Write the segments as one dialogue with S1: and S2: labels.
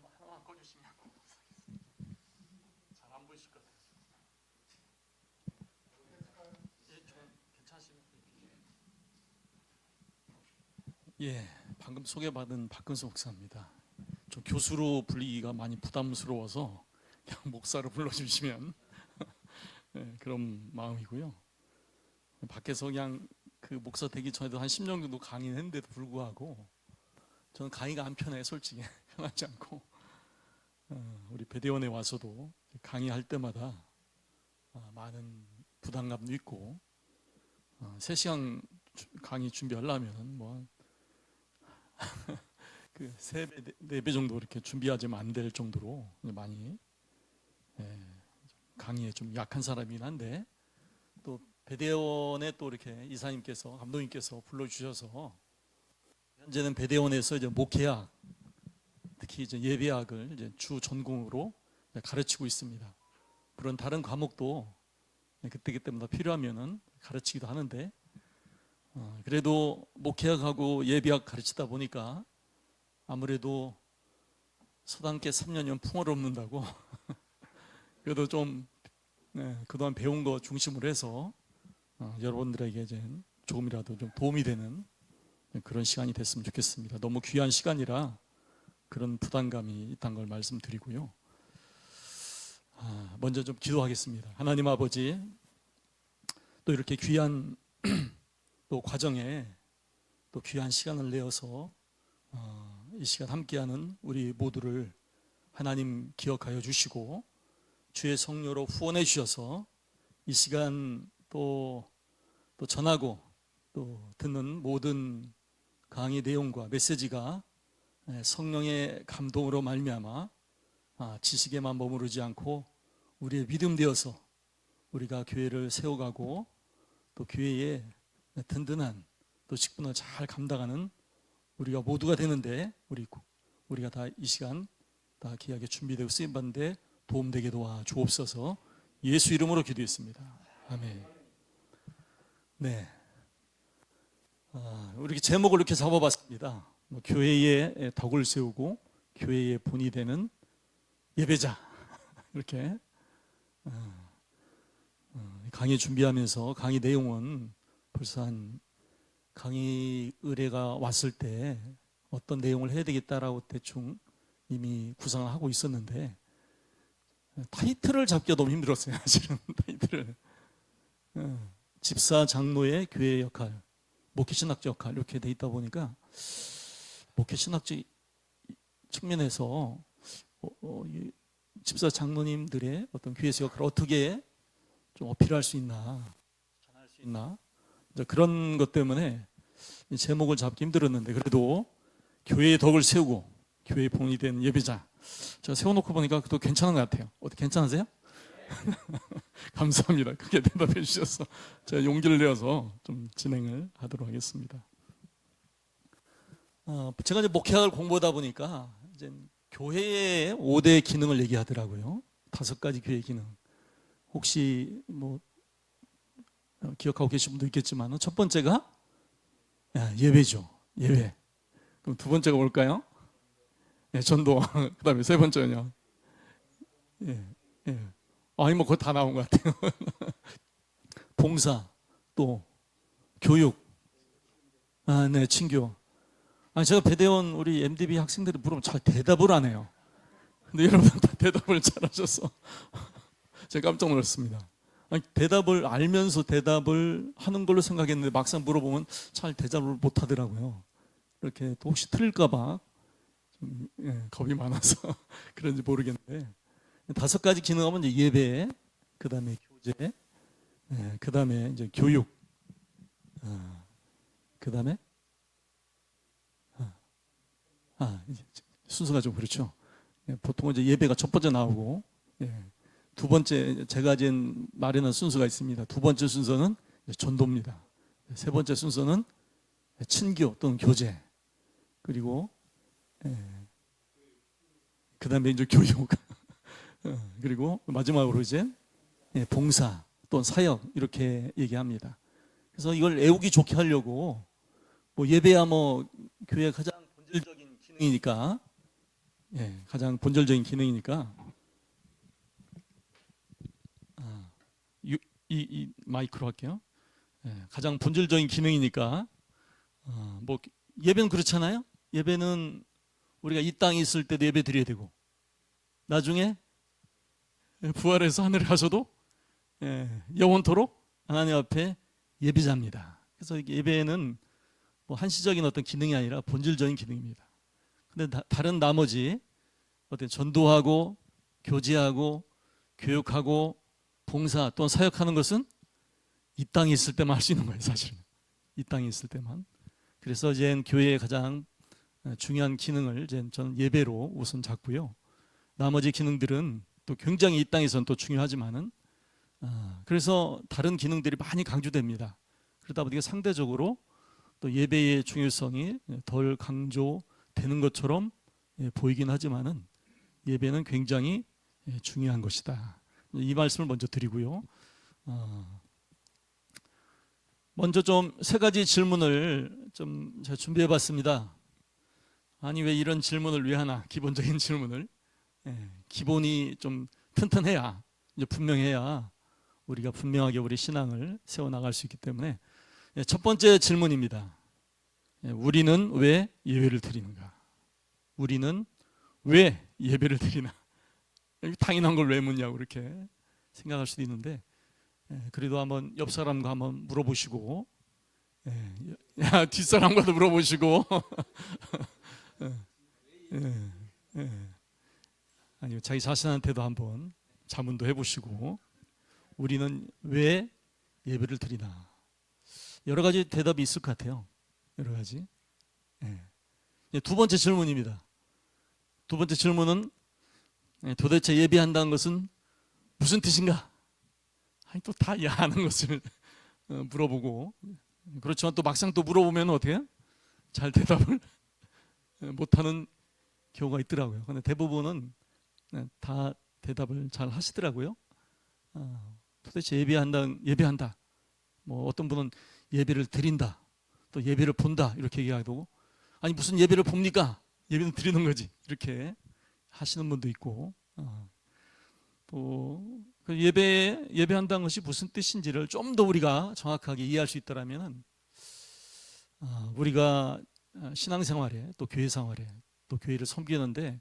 S1: 하나만 꺼주시면 잘 안 보이실 것 같아서. 예, 좀 괜찮으시면. 예, 방금 소개받은 박근수 목사입니다. 좀 교수로 불리기가 많이 부담스러워서 그냥 목사로 불러주시면 예, 그런 마음이고요. 밖에서 그냥 그 목사 되기 전에도 한 10년 정도 강의했는데도 불구하고 저는 강의가 안 편해요. 솔직히 편하지 않고 우리 배대원에 와서도 강의할 때마다 많은 부담감도 있고 3시간 강의 준비하려면 뭐 그 3배, 4배 정도 이렇게 준비하지만 안 될 정도로 많이 강의에 좀 약한 사람이긴 한데 또 배대원에 또 이렇게 이사님께서 감독님께서 불러주셔서 현재는 배대원에서 이제 목회학 특히 이제 예배학을 이제 주 전공으로 가르치고 있습니다. 그런 다른 과목도 그때그때마다 필요하면은 가르치기도 하는데 그래도 목회학하고 예배학 가르치다 보니까 아무래도 서당계 3년이면 풍어를 없는다고 그래도 좀 그동안 배운 거 중심으로 해서 여러분들에게 이제 조금이라도 좀 도움이 되는 그런 시간이 됐으면 좋겠습니다. 너무 귀한 시간이라 그런 부담감이 있다는 걸 말씀드리고요. 먼저 좀 기도하겠습니다. 하나님 아버지, 또 이렇게 귀한 또 과정에 또 귀한 시간을 내어서 이 시간 함께하는 우리 모두를 하나님 기억하여 주시고 주의 성령으로 후원해 주셔서 이 시간 또 전하고 또 듣는 모든 강의 내용과 메시지가 성령의 감동으로 말미암아 지식에만 머무르지 않고 우리의 믿음 되어서 우리가 교회를 세워가고 또 교회의 든든한 또 직분을 잘 감당하는 우리가 모두가 되는데 우리가 다 이 시간 다 귀하게 준비되고 쓰임받는데 도움되게 도와 주옵소서. 예수 이름으로 기도했습니다. 아멘. 네, 우리 제목을 이렇게 잡아봤습니다. 교회의 덕을 세우고 교회의 본이 되는 예배자. 이렇게 강의 준비하면서 강의 내용은 벌써 한 강의 의뢰가 왔을 때 어떤 내용을 해야 되겠다라고 대충 이미 구상을 하고 있었는데 타이틀을 잡기가 너무 힘들었어요. 사실은 타이틀을 집사 장로의 교회 역할, 목회신학적 역할 이렇게 돼 있다 보니까 목회신학적 측면에서 집사 장로님들의 어떤 교회에서 역할을 어떻게 좀 어필할 수 있나, 전할 수 있나 그런 것 때문에 제목을 잡기 힘들었는데 그래도 교회의 덕을 세우고 교회의 본이 된 예배자 제가 세워놓고 보니까 그것도 괜찮은 것 같아요. 어떻게 괜찮으세요? 감사합니다. 크게 대답해 주셔서 제가 용기를 내어서 좀 진행을 하도록 하겠습니다. 제가 이제 목회학을 공부하다 보니까 이제 교회의 5대 기능을 얘기하더라고요. 5가지 교회 기능. 혹시 뭐 기억하고 계신 분도 있겠지만 첫 번째가 예배죠. 예배. 그럼 두 번째가 뭘까요? 전도. 그 다음에 세 번째는요. 아니 뭐 그거 다 나온 것 같아요. 봉사, 또 교육, 네, 친교. 제가 배대원 우리 MDB 학생들이 물으면 잘 대답을 안 해요. 근데 여러분 다 대답을 잘하셔서 제가 깜짝 놀랐습니다. 대답을 알면서 대답을 하는 걸로 생각했는데 막상 물어보면 잘 대답을 못 하더라고요. 이렇게 또 혹시 틀릴까봐 좀 겁이 많아서 그런지 모르겠는데 5가지 기능하면 이제 예배, 그 다음에 교제, 그 다음에 이제 교육, 그 다음에 이제 순서가 좀 그렇죠. 보통 이제 예배가 첫 번째 나오고 두 번째 제가 이제 마련한 순서가 있습니다. 두 번째 순서는 전도입니다. 세 번째 순서는 친교 또는 교제, 그리고 그 다음에 이제 교육, 그리고 마지막으로 이제 봉사 또는 사역 이렇게 얘기합니다. 그래서 이걸 애우기 좋게 하려고 뭐 예배야 뭐 교회의 가장 본질적인 기능이니까 가장 본질적인 기능이니까 이 마이크로 할게요. 가장 본질적인 기능이니까 뭐 예배는 그렇잖아요. 예배는 우리가 이 땅에 있을 때도 예배 드려야 되고 나중에 부활해서 하늘에 가서도 영원토록 하나님 앞에 예배자입니다. 그래서 예배는 뭐 한시적인 어떤 기능이 아니라 본질적인 기능입니다. 근데 다른 나머지 어떤 전도하고 교제하고 교육하고 봉사 또는 사역하는 것은 이 땅에 있을 때만 할 수 있는 거예요. 사실은 이 땅에 있을 때만. 그래서 이제 교회의 가장 중요한 기능을 이제 저는 예배로 우선 잡고요. 나머지 기능들은 또 굉장히 이 땅에서는 또 중요하지만은 그래서 다른 기능들이 많이 강조됩니다. 그러다 보니까 상대적으로 또 예배의 중요성이 덜 강조되는 것처럼 보이긴 하지만은 예배는 굉장히 중요한 것이다. 이 말씀을 먼저 드리고요. 먼저 좀 세 가지 질문을 좀 제가 준비해 봤습니다. 아니 왜 이런 질문을 왜 하나? 기본적인 질문을 기본이 좀 튼튼해야 이제 분명해야 우리가 분명하게 우리 신앙을 세워 나갈 수 있기 때문에 첫 번째 질문입니다. 우리는 왜 예배를 드리는가? 우리는 왜 예배를 드리나? 당연한 걸 왜 묻냐고 그렇게 생각할 수도 있는데 그래도 한번 옆 사람과 한번 물어보시고 뒷사람과도 물어보시고 아니 자기 자신한테도 한번 자문도 해보시고 우리는 왜 예배를 드리나? 여러 가지 대답이 있을 것 같아요. 여러 가지. 두 번째 질문입니다. 두 번째 질문은 도대체 예배한다는 것은 무슨 뜻인가? 아니 또 다 아는 것을 물어보고 그렇지만 또 막상 또 물어보면 어떻게 잘 대답을 못하는 경우가 있더라고요. 근데 대부분은 다 대답을 잘 하시더라고요. 도대체 예배한다. 뭐 어떤 분은 예배를 드린다, 또 예배를 본다 이렇게 얘기하고 아니 무슨 예배를 봅니까? 예배는 드리는 거지 이렇게 하시는 분도 있고 또 예배한다는 것이 무슨 뜻인지를 좀 더 우리가 정확하게 이해할 수 있다라면은 우리가 신앙생활에 또 교회생활에 또 교회를 섬기는데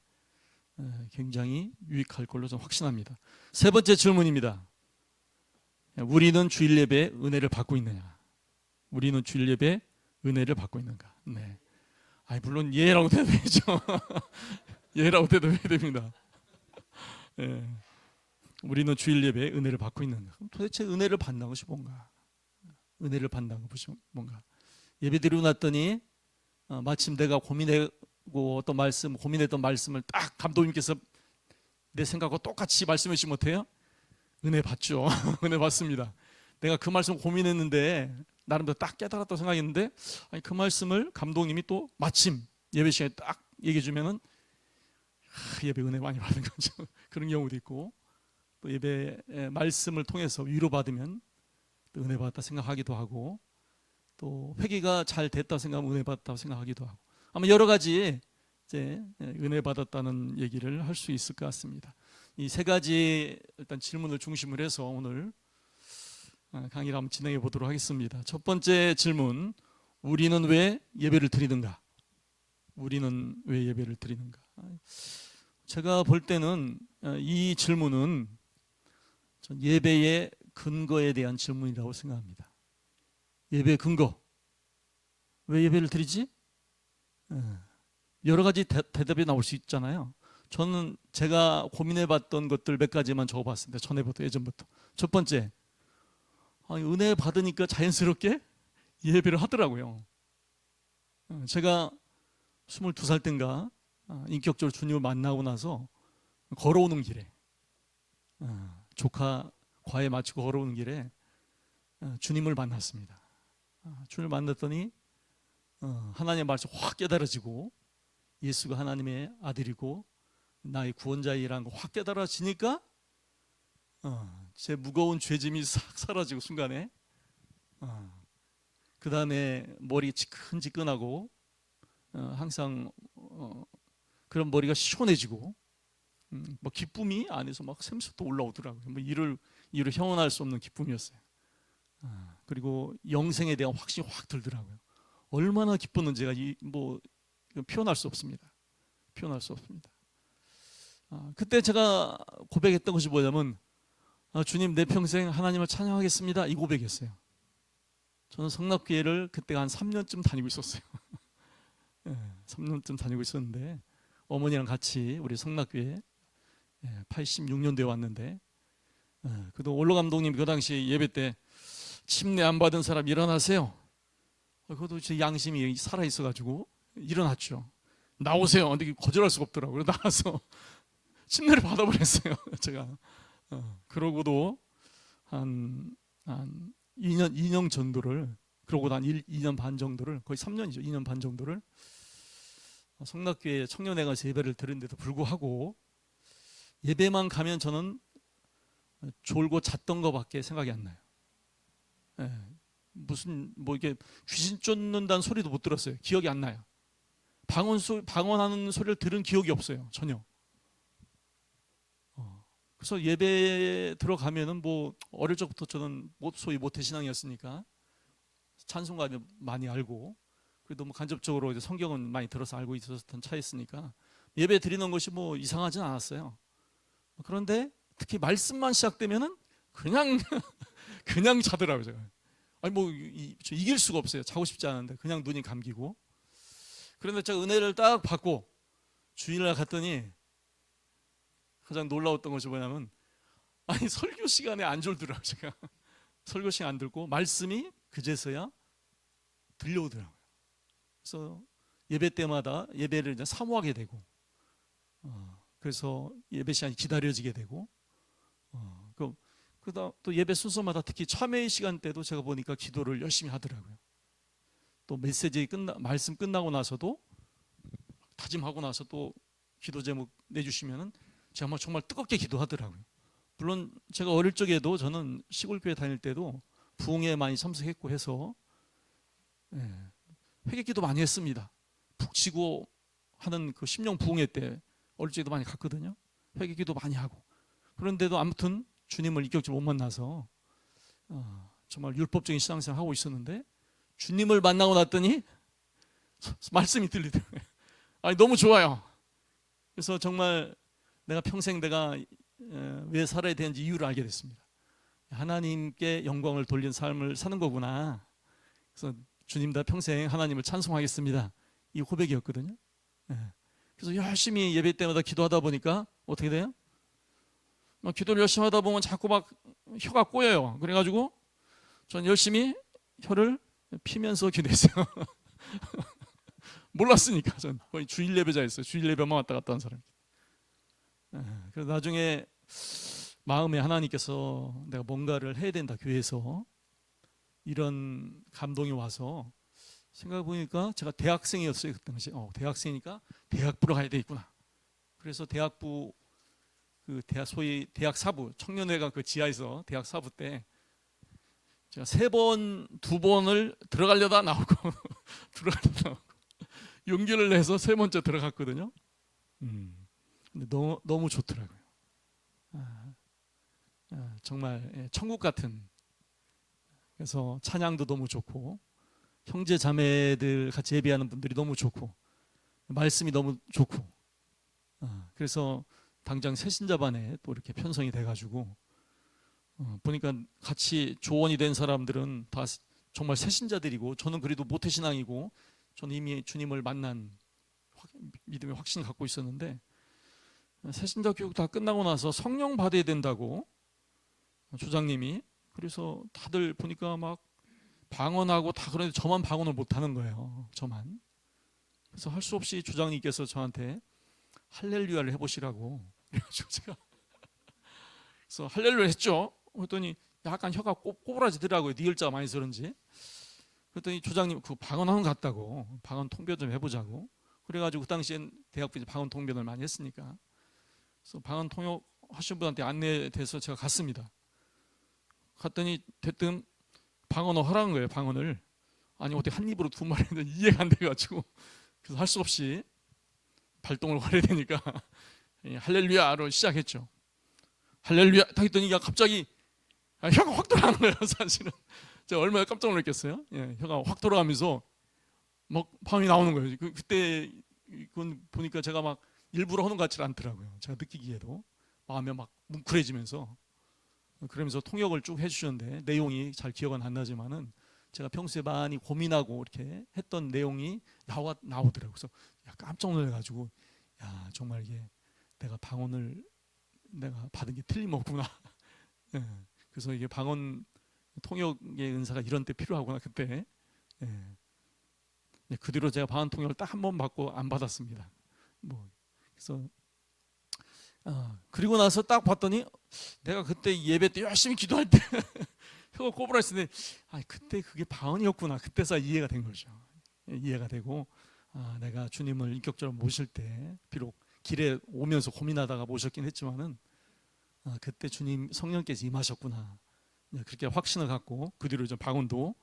S1: 굉장히 유익할 걸로 좀 확신합니다. 세 번째 질문입니다. 우리는 주일 예배에 은혜를 받고 있느냐? 우리는 주일 예배에 은혜를 받고 있는가? 네. 물론 예라고 대답해야죠. 예라고 대답해야 됩니다. 우리는 주일 예배에 은혜를 받고 있는가? 도대체 은혜를 받는 것이 뭔가? 은혜를 받는 것이 뭔가? 예배 드리고 났더니 마침 내가 고민했던 말씀을 딱 감독님께서 내 생각과 똑같이 말씀해 주시면 어때요? 은혜 받죠. 은혜 받습니다. 내가 그 말씀 고민했는데 나름대로 딱 깨달았다고 생각했는데 그 말씀을 감독님이 또 마침 예배 시간에 딱 얘기해 주면은 예배 은혜 많이 받은 거죠. 그런 경우도 있고 또 예배 말씀을 통해서 위로받으면 또 은혜 받았다 생각하기도 하고 또 회개가 잘 됐다 생각하면 은혜 받았다고 생각하기도 하고 아마 여러 가지 이제 은혜 받았다는 얘기를 할 수 있을 것 같습니다. 이 세 가지 일단 질문을 중심으로 해서 오늘 강의를 한번 진행해 보도록 하겠습니다. 첫 번째 질문, 우리는 왜 예배를 드리는가? 우리는 왜 예배를 드리는가? 제가 볼 때는 이 질문은 예배의 근거에 대한 질문이라고 생각합니다. 예배의 근거. 왜 예배를 드리지? 여러 가지 대답이 나올 수 있잖아요. 저는 제가 고민해봤던 것들 몇 가지만 적어봤습니다. 전에부터 예전부터. 첫 번째, 은혜 받으니까 자연스럽게 예배를 하더라고요. 제가 22살 땐가 인격적으로 주님을 만나고 나서 걸어오는 길에 조카 과외 마치고 걸어오는 길에 주님을 만났습니다. 주님을 만났더니 하나님의 말씀 확 깨달아지고 예수가 하나님의 아들이고 나의 구원자이라는 거 확 깨달아지니까 제 무거운 죄짐이 싹 사라지고 순간에 그 다음에 머리 지끈지끈하고 항상 그런 머리가 시원해지고 뭐 기쁨이 안에서 막 샘솟아 올라오더라고요. 뭐 이를 형언할 수 없는 기쁨이었어요. 그리고 영생에 대한 확신이 확 들더라고요. 얼마나 기뻤는지가 뭐 표현할 수 없습니다. 표현할 수 없습니다. 그때 제가 고백했던 것이 뭐냐면 주님, 내 평생 하나님을 찬양하겠습니다, 이 고백이었어요. 저는 성락교회를 그때가 한 3년쯤 다니고 있었어요. 3년쯤 다니고 있었는데 어머니랑 같이 우리 성락교회 86년도에 왔는데, 그도 올로 감독님 그 당시 예배 때 침례 안 받은 사람 일어나세요. 그것도 제 양심이 살아 있어가지고 일어났죠. 나오세요. 근데 거절할 수가 없더라고요. 나와서 침례를 받아버렸어요. 제가. 그러고도 한 2년 정도를, 그러고 한 2년 반 정도를, 거의 3년이죠. 2년 반 정도를 성락교회 청년회관에서 예배를 드렸는데도 불구하고 예배만 가면 저는 졸고 잤던 것밖에 생각이 안 나요. 무슨 뭐 이게 귀신 쫓는다는 소리도 못 들었어요. 기억이 안 나요. 방언하는 소리를 들은 기억이 없어요. 전혀. 그래서 예배 들어가면은 뭐 어릴 적부터 저는 소위 모태신앙이었으니까 찬송가 많이 알고, 그래도 뭐 간접적으로 이제 성경은 많이 들어서 알고 있었던 차였으니까 예배 드리는 것이 뭐 이상하진 않았어요. 그런데 특히 말씀만 시작되면은 그냥 그냥 자더라고요. 제가. 아니 뭐 이길 수가 없어요. 자고 싶지 않은데 그냥 눈이 감기고. 그런데 제가 은혜를 딱 받고 주일날 갔더니 가장 놀라웠던 것이 뭐냐면, 아니 설교 시간에 안 졸더라고요. 제가 설교 시간 안 들고 말씀이 그제서야 들려오더라고요. 그래서 예배 때마다 예배를 이제 사모하게 되고, 그래서 예배 시간이 기다려지게 되고, 그다음 또 예배 순서마다 특히 참회의 시간 때도 제가 보니까 기도를 열심히 하더라고요. 또 메시지 말씀 끝나고 나서도 다짐하고 나서 또 기도 제목 내주시면은 제가 정말 뜨겁게 기도하더라고요. 물론 제가 어릴 적에도 저는 시골교회 다닐 때도 부흥회 많이 참석했고 해서 회개기도 많이 했습니다. 푹 치고 하는 그 심령 부흥회 때 어릴 적에도 많이 갔거든요. 회개기도 많이 하고. 그런데도 아무튼 주님을 인격적으로 못 만나서 정말 율법적인 신앙생활 하고 있었는데, 주님을 만나고 났더니 말씀이 들리더라고요. 아니 너무 좋아요. 그래서 정말 내가 평생 왜 살아야 되는지 이유를 알게 됐습니다. 하나님께 영광을 돌린 삶을 사는 거구나. 그래서 주님, 다 평생 하나님을 찬송하겠습니다, 이 고백이었거든요. 그래서 열심히 예배 때마다 기도하다 보니까 어떻게 돼요? 막 기도를 열심히 하다 보면 자꾸 막 혀가 꼬여요. 그래가지고 전 열심히 혀를 피면서 기도했어요. 몰랐으니까. 전 거의 주일 예배자였어요. 주일 예배만 왔다 갔다 한 사람. 그래서 나중에 마음에 하나님께서 내가 뭔가를 해야 된다, 교회에서 이런 감동이 와서 생각해보니까 제가 대학생이었어요. 그때 당시. 대학생이니까 대학부로 가야 되겠구나. 그래서 대학부 소위 대학 사부, 청년회관 그 지하에서 대학 사부 때 제가 2번을 들어가려다 나오고 들어가려다 나오고 용기를 내서 3번째 들어갔거든요. 근데 너무 좋더라고요. 정말 천국 같은. 그래서 찬양도 너무 좋고, 형제 자매들 같이 예배하는 분들이 너무 좋고, 말씀이 너무 좋고, 그래서 당장 새신자반에 또 이렇게 편성이 돼가지고 보니까 같이 조언이 된 사람들은 다 정말 새신자들이고, 저는 그래도 모태신앙이고, 저는 이미 주님을 만난 믿음의 확신을 갖고 있었는데, 새신자 교육 다 끝나고 나서 성령 받아야 된다고 조장님이, 그래서 다들 보니까 막 방언하고 다 그러는데 저만 방언을 못하는 거예요. 저만. 그래서 할 수 없이 조장님께서 저한테 할렐루야를 해보시라고 그래가지고 제가 그래서 할렐루야 했죠. 그랬더니 약간 혀가 꼬부라지더라고요. 니을자가 많이 쓰는지. 그랬더니 조장님 그 방언하는 것 같다고, 방언 통변 좀 해보자고. 그래가지고 그 당시엔 대학부 방언 통변을 많이 했으니까, 그래서 방언 통역 하신 분한테 안내돼서 제가 갔습니다. 갔더니 대뜸 방언을 하라는 거예요. 방언을. 아니 어떻게 한 입으로 2말 했는데 이해가 안 돼가지고, 그래서 할 수 없이 발동을 벌여야 되니까 할렐루야로 시작했죠. 할렐루야 딱 했더니 갑자기 혀가 확 돌아가는 거예요. 사실은 제가 얼마나 깜짝 놀랐겠어요. 혀가 확 돌아가면서 막 방이 나오는 거예요. 그때 그건 보니까 제가 막 일부러 하는 것 같지 않더라고요. 제가 느끼기에도 마음이 막 뭉클해지면서 그러면서 통역을 쭉 해주셨는데 내용이 잘 기억은 안 나지만은 제가 평소에 많이 고민하고 이렇게 했던 내용이 나오더라고요. 그래서 약간 깜짝 놀라가지고 야 정말 이게 내가 방언을 내가 받은 게 틀림없구나. 그래서 이게 방언 통역의 은사가 이런 때 필요하구나 그때. 그 뒤로 제가 방언 통역을 딱 한 번 받고 안 받았습니다. 그래서 그리고 나서 딱 봤더니 내가 그때 예배 때 열심히 기도할 때 혀가 꼬부라졌는데 그때 그게 방언이었구나. 그때서 이해가 된 거죠. 이해가 되고 내가 주님을 인격적으로 모실 때 비록 길에 오면서 고민하다가 모셨긴 했지만은 그때 주님 성령께서 임하셨구나. 그렇게 확신을 갖고 그 뒤로 좀 방언도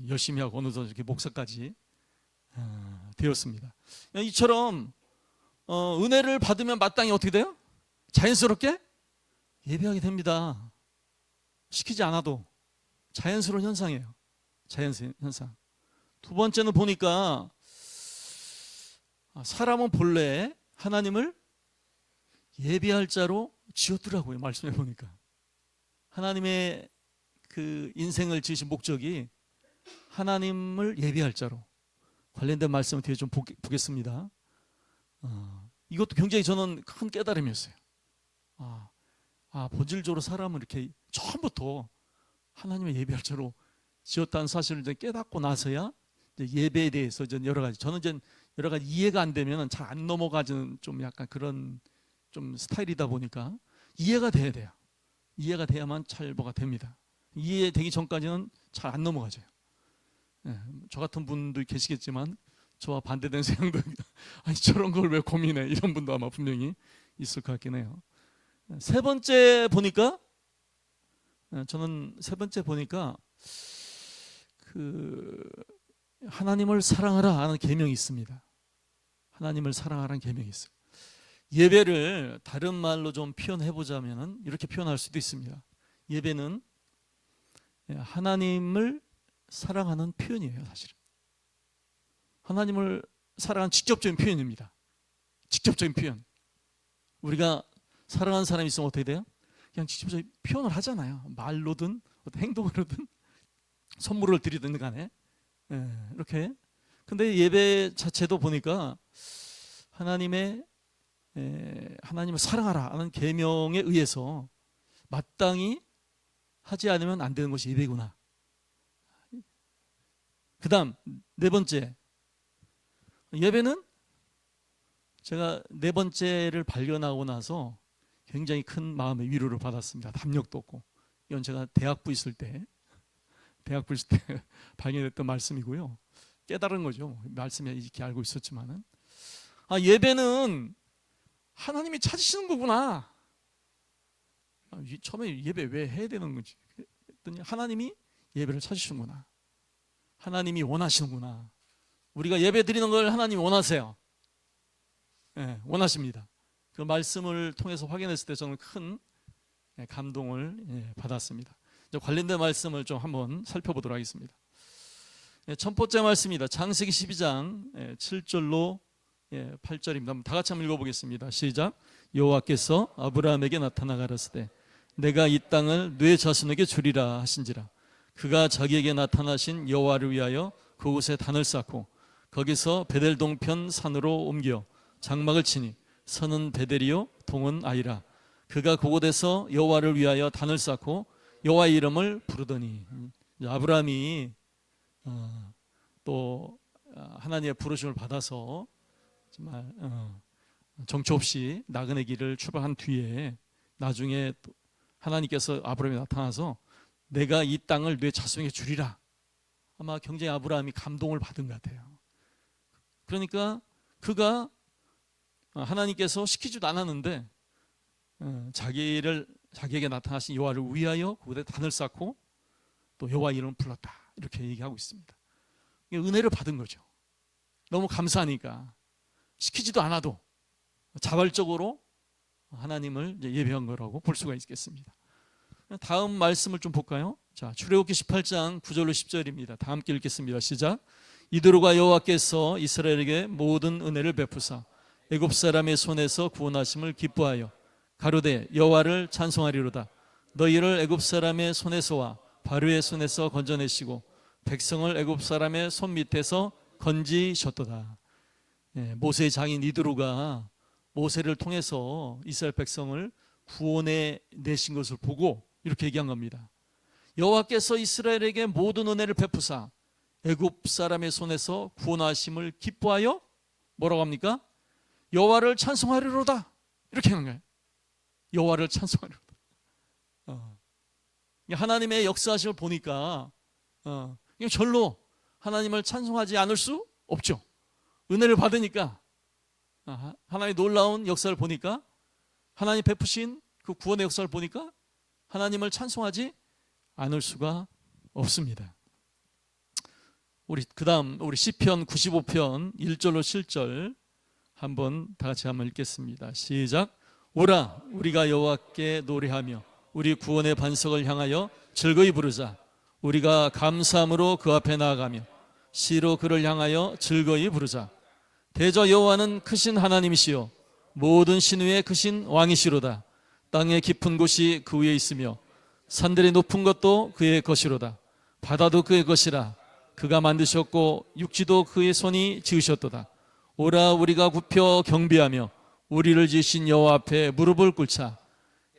S1: 열심히 하고 어느덧 이렇게 목사까지 되었습니다. 이처럼 은혜를 받으면 마땅히 어떻게 돼요? 자연스럽게 예배하게 됩니다. 시키지 않아도 자연스러운 현상이에요. 자연스러운 현상. 두 번째는 보니까 사람은 본래 하나님을 예배할 자로 지었더라고요. 말씀해 보니까 하나님의 그 인생을 지으신 목적이 하나님을 예배할 자로 관련된 말씀을 뒤에 좀 보겠습니다. 이것도 굉장히 저는 큰 깨달음이었어요. 본질적으로 사람은 이렇게 처음부터 하나님의 예배할 자로 지었다는 사실을 이제 깨닫고 나서야 이제 예배에 대해서 이제 여러 가지 저는 이제 여러 가지 이해가 안 되면 잘 안 넘어가는 좀 약간 그런 좀 스타일이다 보니까 이해가 돼야 돼요. 이해가 돼야만 잘 뭐가 됩니다. 이해되기 전까지는 잘 안 넘어가죠. 저 같은 분도 계시겠지만 저와 반대되는 생각도 아니 저런 걸 왜 고민해 이런 분도 아마 분명히 있을 것 같긴 해요. 세 번째 보니까 저는 세 번째 보니까 그 하나님을 사랑하라 하는 계명이 있습니다. 하나님을 사랑하라는 계명이 있어요. 예배를 다른 말로 좀 표현해 보자면은 이렇게 표현할 수도 있습니다. 예배는 하나님을 사랑하는 표현이에요, 사실은. 하나님을 사랑하는 직접적인 표현입니다. 직접적인 표현. 우리가 사랑하는 사람이 있으면 어떻게 돼요? 그냥 직접적인 표현을 하잖아요. 말로든 어떤 행동으로든 선물을 드리든 간에 이렇게. 근데 예배 자체도 보니까 하나님을 사랑하라 하는 계명에 의해서 마땅히 하지 않으면 안 되는 것이 예배구나. 그 다음 네 번째, 예배는 제가 네 번째를 발견하고 나서 굉장히 큰 마음의 위로를 받았습니다. 담력도 없고. 이건 제가 대학부 있을 때 발견했던 말씀이고요. 깨달은 거죠. 말씀에 이렇게 알고 있었지만은 예배는 하나님이 찾으시는 거구나. 처음에 예배 왜 해야 되는 건지 했더니 하나님이 예배를 찾으시는구나. 하나님이 원하시는구나. 우리가 예배 드리는 걸 하나님이 원하세요. 원하십니다. 그 말씀을 통해서 확인했을 때 저는 큰 감동을 받았습니다. 관련된 말씀을 좀 한번 살펴보도록 하겠습니다. 첫 번째 말씀입니다. 창세기 12장 7절로 8절입니다. 다 같이 한번 읽어보겠습니다. 시작. 여호와께서 아브라함에게 나타나 가라사대 내가 이 땅을 네 자손에게 주리라 하신지라. 그가 자기에게 나타나신 여호와를 위하여 그곳에 단을 쌓고 거기서 베델 동편 산으로 옮겨 장막을 치니 선은 베델이요 동은 아이라. 그가 그곳에서 여호와를 위하여 단을 쌓고 여호와의 이름을 부르더니 아브라함이 또 하나님의 부르심을 받아서 정말 정처 없이 나그네 길을 출발한 뒤에 나중에 하나님께서 아브라함에 나타나서 내가 이 땅을 네 자손에게 주리라. 아마 굉장히 아브라함이 감동을 받은 것 같아요. 그러니까 그가 하나님께서 시키지도 않았는데 자기에게 나타나신 여호와를 위하여 그곳에 단을 쌓고 또 여호와 이름을 불렀다. 이렇게 얘기하고 있습니다. 은혜를 받은 거죠. 너무 감사하니까 시키지도 않아도 자발적으로 하나님을 예배한 거라고 볼 수가 있겠습니다. 다음 말씀을 좀 볼까요? 자, 출애굽기 18장 9절로 10절입니다. 다 함께 읽겠습니다. 시작. 이도로가 여호와께서 이스라엘에게 모든 은혜를 베푸사 애굽 사람의 손에서 구원하심을 기뻐하여 가로되 여호와를 찬송하리로다. 너희를 애굽 사람의 손에서와 바로의 손에서 건져내시고 백성을 애굽 사람의 손 밑에서 건지셨도다. 모세의 장인 이드로가 모세를 통해서 이스라엘 백성을 구원해 내신 것을 보고 이렇게 얘기한 겁니다. 여호와께서 이스라엘에게 모든 은혜를 베푸사 애굽 사람의 손에서 구원하심을 기뻐하여 뭐라고 합니까? 여호와를 찬송하리로다. 이렇게 하는 거예요. 여호와를 찬송하리로다. 하나님의 역사하심을 보니까 절로 하나님을 찬송하지 않을 수 없죠. 은혜를 받으니까 하나님의 놀라운 역사를 보니까 하나님 베푸신 그 구원의 역사를 보니까 하나님을 찬송하지 않을 수가 없습니다. 그다음 우리 시편 95편 1절로 7절 한번 다 같이 한번 읽겠습니다. 시작. 오라 우리가 여호와께 노래하며 우리 구원의 반석을 향하여 즐거이 부르자. 우리가 감사함으로 그 앞에 나아가며 시로 그를 향하여 즐거이 부르자. 대저 여호와는 크신 하나님이시요 모든 신 위에 크신 왕이시로다. 땅의 깊은 곳이 그 위에 있으며 산들의 높은 것도 그의 것이로다. 바다도 그의 것이라. 그가 만드셨고 육지도 그의 손이 지으셨도다. 오라 우리가 굽혀 경배하며 우리를 지으신 여호와 앞에 무릎을 꿇자.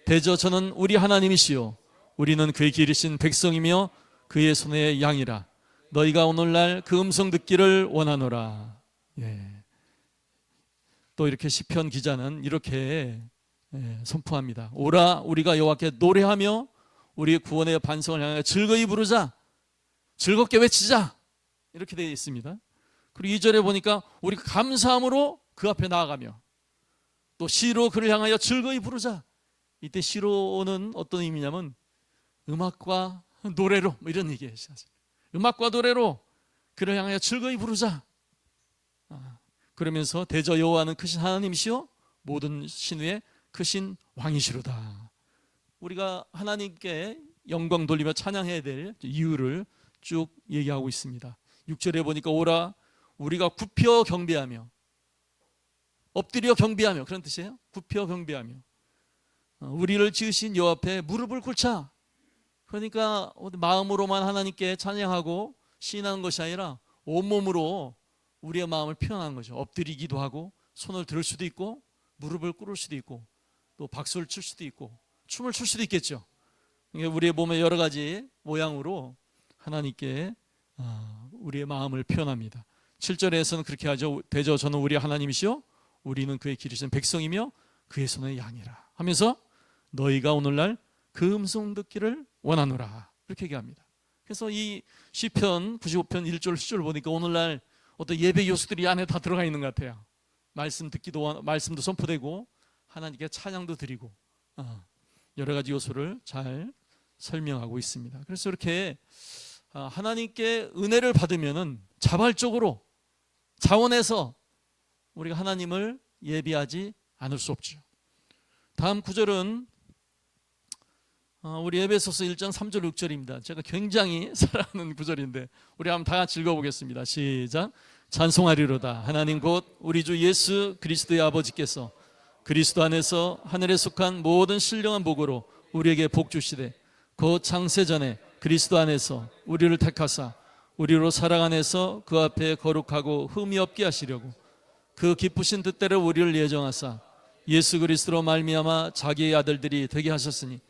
S1: 대저 저는 우리 하나님이시요 우리는 그의 기르신 백성이며 그의 손의 양이라. 너희가 오늘날 그 음성 듣기를 원하노라. 또 이렇게 시편 기자는 이렇게 선포합니다. 오라 우리가 여호와께 노래하며 우리 구원의 반성을 향하여 즐거이 부르자. 즐겁게 외치자. 이렇게 되어 있습니다. 그리고 2절에 보니까 우리가 감사함으로 그 앞에 나아가며 또 시로 그를 향하여 즐거이 부르자. 이때 시로는 어떤 의미냐면 음악과 노래로 이런 얘기예요. 음악과 노래로 그를 향하여 즐거이 부르자. 그러면서 대저 여호와는 크신 하나님이시요 모든 신 위에 크신 왕이시로다. 우리가 하나님께 영광 돌리며 찬양해야 될 이유를 쭉 얘기하고 있습니다. 6절에 보니까 오라 우리가 굽혀 경배하며 엎드려 경배하며 그런 뜻이에요. 굽혀 경배하며 우리를 지으신 여호와 앞에 무릎을 꿇자. 그러니까 마음으로만 하나님께 찬양하고 시인하는 것이 아니라 온몸으로 우리의 마음을 표현하는 거죠. 엎드리기도 하고 손을 들 수도 있고 무릎을 꿇을 수도 있고 또 박수를 칠 수도 있고 춤을 출 수도 있겠죠. 우리의 몸의 여러 가지 모양으로 하나님께 우리의 마음을 표현합니다. 7절에서는 그렇게 하죠. 대저 저는 우리 하나님이시요 우리는 그의 기르신 백성이며 그의 손의 양이라 하면서 너희가 오늘날 그 음성 듣기를 원하노라 이렇게 얘기합니다. 그래서 이 시편 95편 1절 10절을 보니까 오늘날 어떤 예배 요소들이 안에 다 들어가 있는 것 같아요. 말씀도 선포되고 하나님께 찬양도 드리고 여러 가지 요소를 잘 설명하고 있습니다. 그래서 이렇게 하나님께 은혜를 받으면은 자발적으로 자원해서 우리가 하나님을 예비하지 않을 수 없죠. 다음 구절은 우리 에베소서 1장 3절 6절입니다. 제가 굉장히 사랑하는 구절인데 우리 한번 다 같이 읽어보겠습니다. 시작. 찬송하리로다. 하나님 곧 우리 주 예수 그리스도의 아버지께서 그리스도 안에서 하늘에 속한 모든 신령한 복으로 우리에게 복 주시되 곧 창세전에 그리스도 안에서 우리를 택하사 우리로 사랑 안에서 그 앞에 거룩하고 흠이 없게 하시려고 그 기쁘신 뜻대로 우리를 예정하사 예수 그리스도로 말미암아 자기의 아들들이 되게 하셨으니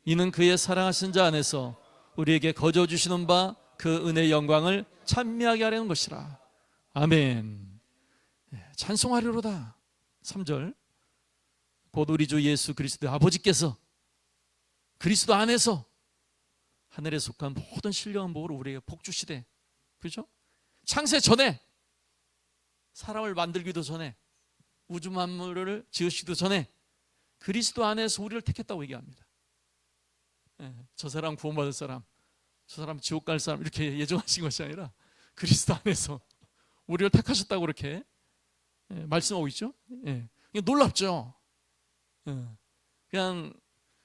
S1: 이는 그의 사랑하신 자 안에서 우리에게 거저 주시는 바 그 은혜의 영광을 찬미하게 하려는 것이라. 아멘. 찬송하리로다. 3절 곧 우리 주 예수 그리스도의 아버지께서 그리스도 안에서 하늘에 속한 모든 신령한 복으로 우리에게 복 주시되, 그렇죠? 창세 전에 사람을 만들기도 전에 우주 만물을 지으시기도 전에 그리스도 안에서 우리를 택했다고 얘기합니다. 저 사람 구원받을 사람, 저 사람 지옥 갈 사람 이렇게 예정하신 것이 아니라 그리스도 안에서 우리를 택하셨다고 그렇게 말씀하고 있죠. 이게 놀랍죠. 예. 그냥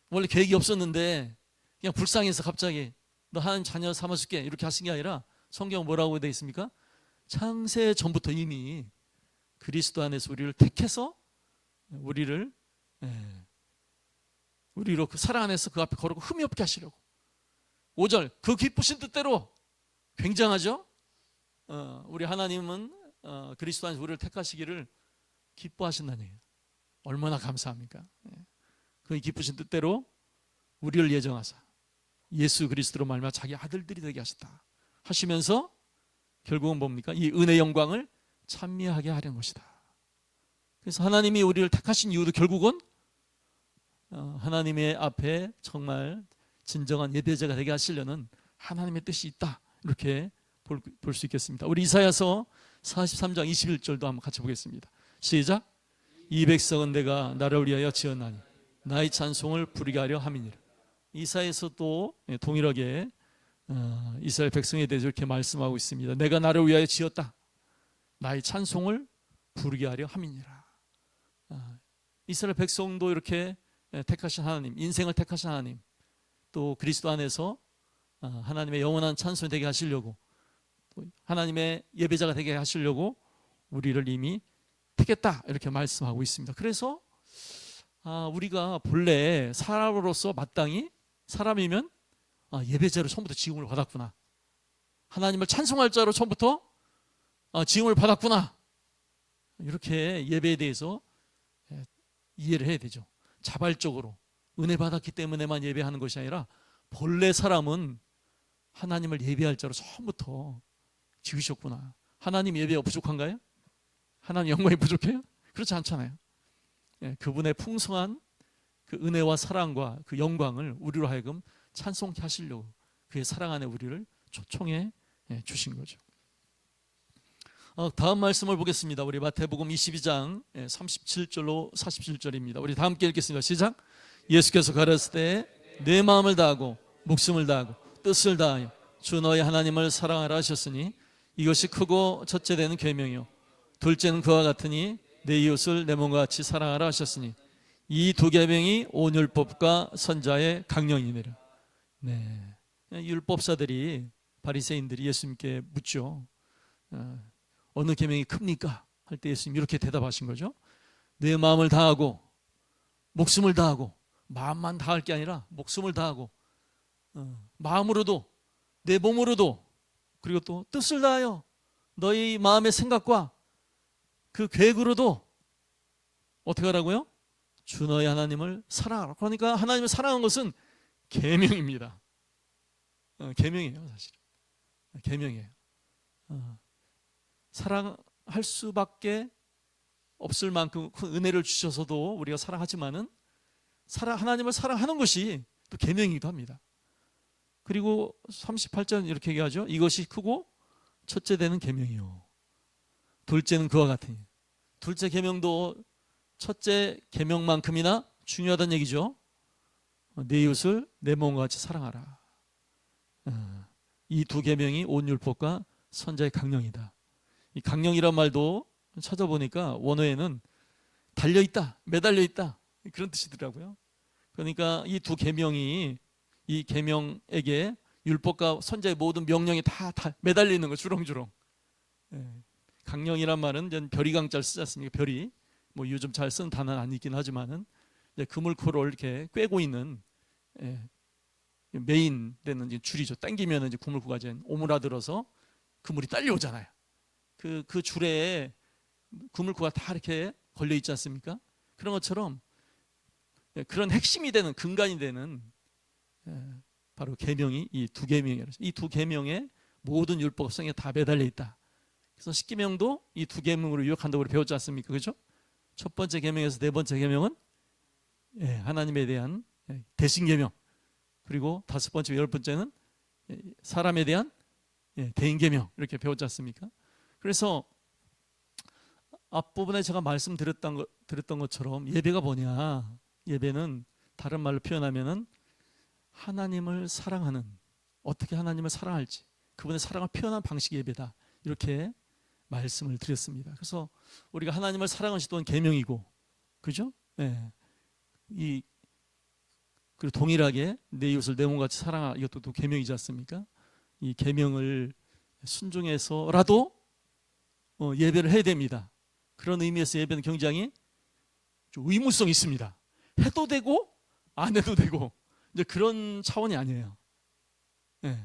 S1: 원래 계획이 없었는데 그냥 불쌍해서 갑자기 너 하나님 자녀 삼아줄게 이렇게 하신 게 아니라 성경 뭐라고 되어 있습니까? 창세 전부터 이미 그리스도 안에서 우리를 택해서 우리를 우리로 그 사랑 안에서 그 앞에 거르고 흠이 없게 하시려고. 5절 그 기쁘신 뜻대로. 굉장하죠? 우리 하나님은 그리스도 안에서 우리를 택하시기를 기뻐하신다는 얘기예요. 얼마나 감사합니까? 그 기쁘신 뜻대로 우리를 예정하사 예수 그리스도로 말미암아 자기 아들들이 되게 하셨다 하시면서 결국은 뭡니까? 이 은혜의 영광을 찬미하게 하려는 것이다. 그래서 하나님이 우리를 택하신 이유도 결국은 하나님의 앞에 정말 진정한 예배자가 되게 하시려는 하나님의 뜻이 있다. 이렇게 볼 수 있겠습니다. 우리 이사야서 43장 21절도 한번 같이 보겠습니다. 시작. 이 백성은 내가 나를 위하여 지었나니 나의 찬송을 부르게 하려 함이니라. 이사야서도 동일하게 이스라엘 백성에 대해서 이렇게 말씀하고 있습니다. 내가 나를 위하여 지었다. 나의 찬송을 부르게 하려 함이니라. 이스라엘 백성도 이렇게 택하신 하나님, 인생을 택하신 하나님, 또 그리스도 안에서 하나님의 영원한 찬송이 되게 하시려고, 또 하나님의 예배자가 되게 하시려고 우리를 이미 택했다 이렇게 말씀하고 있습니다. 그래서 우리가 본래 사람으로서 마땅히 사람이면 예배자로 처음부터 지음을 받았구나, 하나님을 찬송할 자로 처음부터 지음을 받았구나, 이렇게 예배에 대해서 이해를 해야 되죠. 자발적으로 은혜 받았기 때문에만 예배하는 것이 아니라 본래 사람은 하나님을 예배할 자로 처음부터 지으셨구나. 하나님 예배가 부족한가요? 하나님 영광이 부족해요? 그렇지 않잖아요. 그분의 풍성한 그 은혜와 사랑과 그 영광을 우리로 하여금 찬송케 하시려고 그의 사랑 안에 우리를 초청해 주신 거죠. 다음 말씀을 보겠습니다. 우리 마태복음 22장 37절로 47절입니다. 우리 다 함께 읽겠습니다. 시작. 예수께서 가르칠 때 내 마음을 다하고 목숨을 다하고 뜻을 다하여 주 너의 하나님을 사랑하라 하셨으니 이것이 크고 첫째 되는 계명이요 둘째는 그와 같으니 내 이웃을 내 몸과 같이 사랑하라 하셨으니 이 두 계명이 온 율법과 선자의 강령이니라. 네, 율법사들이 바리새인들이 예수님께 묻죠. 어느 계명이 큽니까? 할 때 예수님 이렇게 대답하신 거죠. 내 마음을 다하고 목숨을 다하고, 마음만 다할 게 아니라 목숨을 다하고 마음으로도 내 몸으로도 그리고 또 뜻을 다하여 너희 마음의 생각과 그 계획으로도 어떻게 하라고요? 주 너희 하나님을 사랑하라. 그러니까 하나님을 사랑하는 것은 계명입니다. 계명이에요. 사실은 계명이에요. 사랑할 수밖에 없을 만큼 큰 은혜를 주셔서도 우리가 사랑하지만은 하나님을 사랑하는 것이 또 계명이기도 합니다. 그리고 38절 이렇게 얘기하죠. 이것이 크고 첫째 되는 계명이요 둘째는 그와 같으니. 둘째 계명도 첫째 계명만큼이나 중요하다는 얘기죠. 내 이웃을 내 몸과 같이 사랑하라. 이 두 계명이 온 율법과 선자의 강령이다. 이 강령이란 말도 찾아보니까 원어에는 달려있다, 매달려있다 그런 뜻이더라고요. 그러니까 이 두 계명이 이 계명에게 율법과 선자의 모든 명령이 다 매달려 있는 거, 주렁주렁. 강령이란 말은 별이 강자를 쓰지 않습니까? 별이 뭐 요즘 잘 쓰는 단어는 아니긴 하지만은 그물코를 이렇게 꿰고 있는 메인 되는 줄이죠. 당기면 이제 그물코가 이제 오므라들어서 그물이 딸려오잖아요. 그 줄에 그물코가 다 이렇게 걸려 있지 않습니까? 그런 것처럼 그런 핵심이 되는, 근간이 되는 바로 계명이 이 두 계명이에요. 이 두 계명에 모든 율법성에 다 매달려 있다. 그래서 십계명도 이 두 계명으로 유혹한다고 배웠지 않습니까? 그렇죠? 첫 번째 계명에서 네 번째 계명은 하나님에 대한 대신 계명, 그리고 다섯 번째, 열 번째는 사람에 대한 대인 계명, 이렇게 배웠지 않습니까? 그래서 앞부분에 제가 말씀드렸던 것처럼 예배가 뭐냐? 예배는 다른 말로 표현하면은 하나님을 사랑하는, 어떻게 하나님을 사랑할지 그분의 사랑을 표현한 방식의 예배다, 이렇게 말씀을 드렸습니다. 그래서 우리가 하나님을 사랑하시던 계명이고 그죠? 예. 이 그리고 동일하게 내 이웃을 내 몸같이 사랑하, 이것도 또 계명이지 않습니까? 이 계명을 순종해서라도 예배를 해야 됩니다. 그런 의미에서 예배는 굉장히 좀 의무성이 있습니다. 해도 되고 안 해도 되고 이제 그런 차원이 아니에요. 예.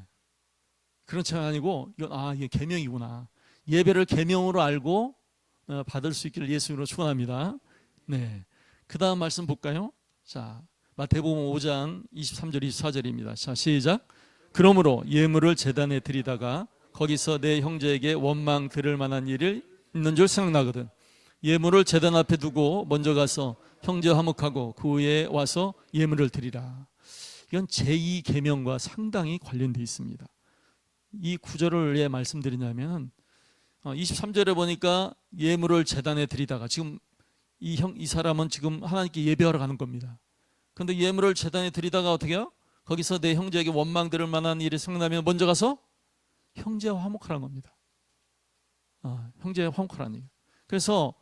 S1: 그런 차원이 아니고 이건 이게 계명이구나. 예배를 계명으로 알고 받을 수 있기를 예수님으로 축원합니다. 네. 그 다음 말씀 볼까요? 자, 마태복음 5장 23절 24절입니다. 자, 시작. 그러므로 예물을 제단에 드리다가 거기서 내 형제에게 원망 들을 만한 일이 있는 줄 생각나거든. 예물을 제단 앞에 두고 먼저 가서 형제와 화목하고 그 후에 와서 예물을 드리라. 이건 제2 계명과 상당히 관련되어 있습니다. 이 구절을 왜 말씀드리냐면 23절에 보니까 예물을 제단에 드리다가 지금 이 사람은 지금 하나님께 예배하러 가는 겁니다. 그런데 예물을 제단에 드리다가 어떻게 해요? 거기서 내 형제에게 원망 들을 만한 일이 생각나면 먼저 가서 형제와 화목하라는 겁니다. 형제와 화목하라는 얘기예요. 그래서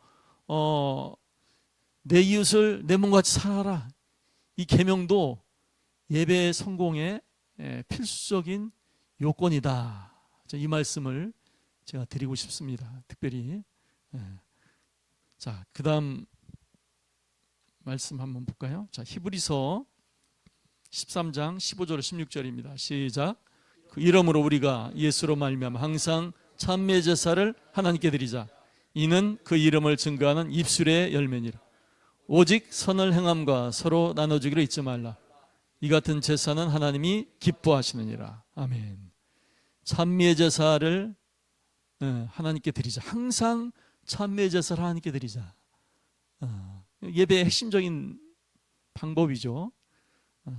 S1: 내 이웃을 내 몸같이 사랑하라. 이 계명도 예배의 성공의 필수적인 요건이다. 이 말씀을 제가 드리고 싶습니다. 특별히. 자, 그 다음 말씀 한번 볼까요? 자, 히브리서 13장 15절 16절입니다. 시작. 그 이러므로 우리가 예수로 말미암아 항상 찬미의 제사를 하나님께 드리자. 이는 그 이름을 증거하는 입술의 열매니라. 오직 선을 행함과 서로 나눠주기로 잊지 말라. 이 같은 제사는 하나님이 기뻐하시느니라. 아멘. 찬미의 제사를 하나님께 드리자. 항상 찬미의 제사를 하나님께 드리자. 예배의 핵심적인 방법이죠.